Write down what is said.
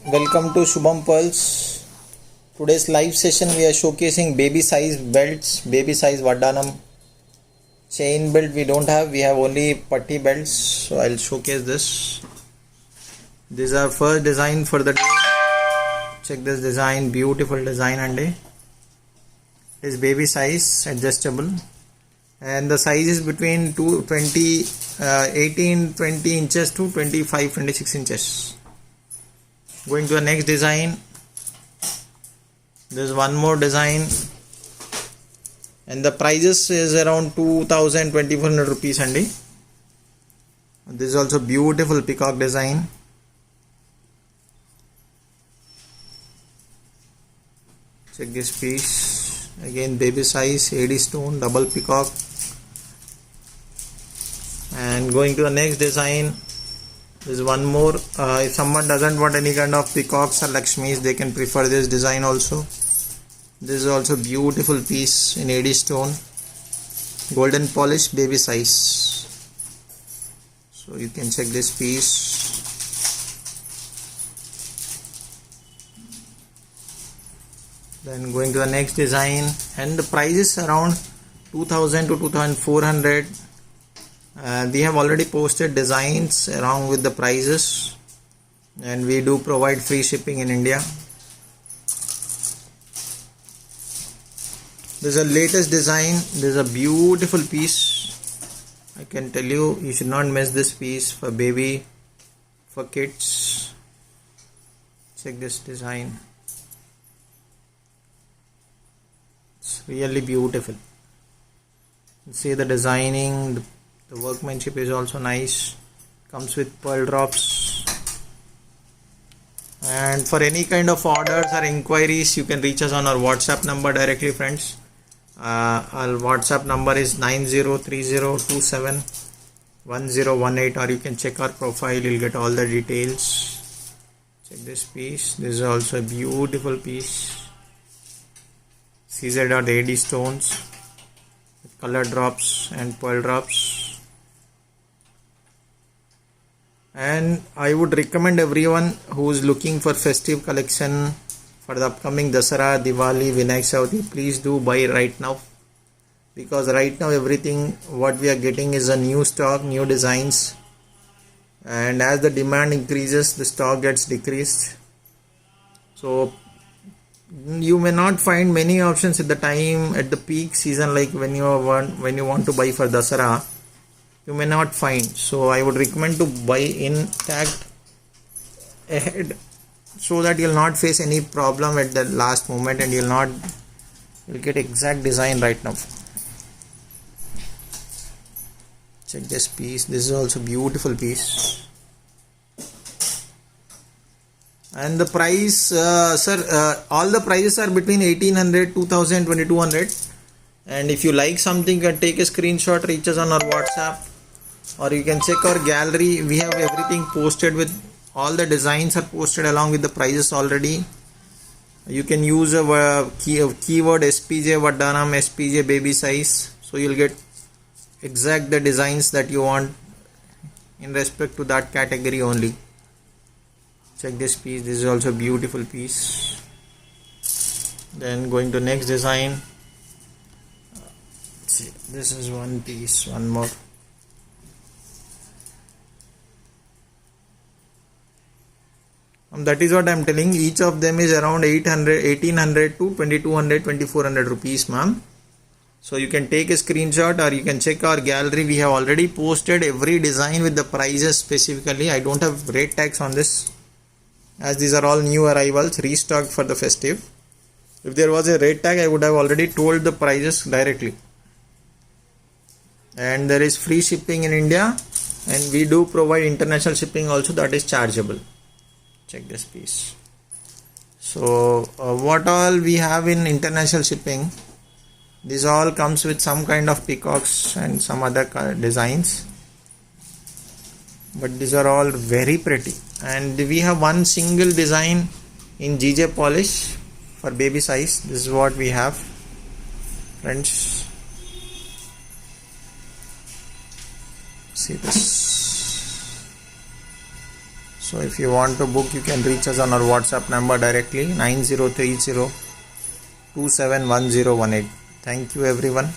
Welcome to Shubham Pearls. Today's live session we are showcasing baby size belts, baby size Vardhanam. Chain belt we don't have, we have only putty belts. So I'll showcase this. This is our first design for the day. Check this design, beautiful design and day. It is baby size, adjustable. And the size is between 18-20 inches to 25-26 inches. Going to the next design. There's one more design, and the prices is around 2,000-2,400 rupees only. This is also beautiful peacock design. Check this piece. Again baby size, AD stone, double peacock. And going to the next design. There's one more. If someone doesn't want any kind of peacocks or Lakshmis, they can prefer this design also. This is also beautiful piece in AD stone, golden polish, baby size. So you can check this piece. Then going to the next design, and the price is around 2,000 to 2,400. We have already posted designs along with the prices, and we do provide free shipping in India. This is a latest design. This is a beautiful piece. I can tell you, you should not miss this piece for baby, for kids. Check this design. It's really beautiful. See the designing. The workmanship is also nice. Comes with pearl drops. And for any kind of orders or inquiries, you can reach us on our WhatsApp number directly, friends. Our WhatsApp number is 9030271018, or you can check our profile. You'll get all the details. Check this piece. This is also a beautiful piece. CZ.AD stones with color drops and pearl drops. And I would recommend everyone who is looking for festive collection for the upcoming Dasara, Diwali, Vinayak Chavithi, please do buy right now, because right now everything what we are getting is a new stock, new designs, and as the demand increases, the stock gets decreased. So you may not find many options at the time, at the peak season, like when you want to buy for Dasara. You may not find, so I would recommend to buy intact ahead, so that you'll not face any problem at the last moment, and you'll get exact design right now. Check this piece. This is also beautiful piece. And the price, all the prices are between 1,800, 2,000, 2,200. And if you like something, you can take a screenshot, reach us on our WhatsApp, or you can check our gallery. We have everything posted, with all the designs are posted along with the prices already. You can use a keyword SPJ Vardhanam, SPJ baby size, so you'll get exact the designs that you want in respect to that category only. Check this piece. This is also a beautiful piece. Then going to next design. See, this is one piece, one more. That is what I am telling. Each of them is around 1,800 to 2,200, 2,400 rupees, ma'am. So you can take a screenshot, or you can check our gallery. We have already posted every design with the prices specifically. I don't have rate tags on this, as these are all new arrivals, restocked for the festive. If there was a rate tag, I would have already told the prices directly. And there is free shipping in India, and we do provide international shipping also, that is chargeable. Check this piece. So what all we have in international shipping, this all comes with some kind of peacocks and some other designs, but these are all very pretty. And we have one single design in GJ polish for baby size. This is what we have, friends. See this. So if you want to book, you can reach us on our WhatsApp number directly, 9030 271018. Thank you everyone.